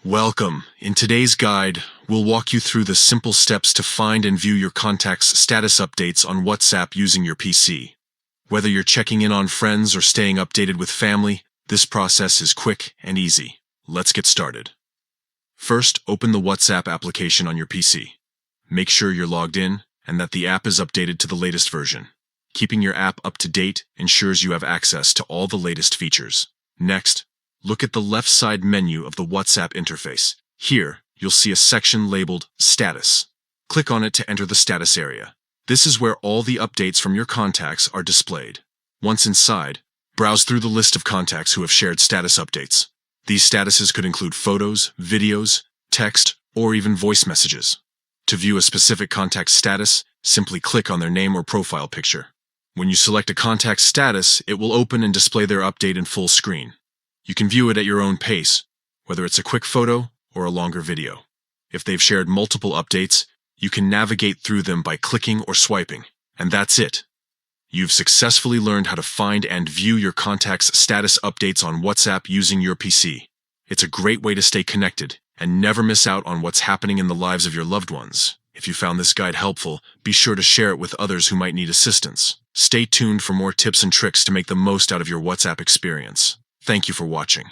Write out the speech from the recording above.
Welcome. In today's guide, we'll walk you through the simple steps to find and view your contacts' status updates on WhatsApp using your PC. Whether you're checking in on friends or staying updated with family, this process is quick and easy. Let's get started. First, open the WhatsApp application on your PC. Make sure you're logged in and that the app is updated to the latest version. Keeping your app up to date ensures you have access to all the latest features. Next, look at the left side menu of the WhatsApp interface. Here, you'll see a section labeled Status. Click on it to enter the status area. This is where all the updates from your contacts are displayed. Once inside, browse through the list of contacts who have shared status updates. These statuses could include photos, videos, text, or even voice messages. To view a specific contact's status, simply click on their name or profile picture. When you select a contact's status, it will open and display their update in full screen. You can view it at your own pace, whether it's a quick photo or a longer video. If they've shared multiple updates, you can navigate through them by clicking or swiping. And that's it. You've successfully learned how to find and view your contacts' status updates on WhatsApp using your PC. It's a great way to stay connected and never miss out on what's happening in the lives of your loved ones. If you found this guide helpful, be sure to share it with others who might need assistance. Stay tuned for more tips and tricks to make the most out of your WhatsApp experience. Thank you for watching.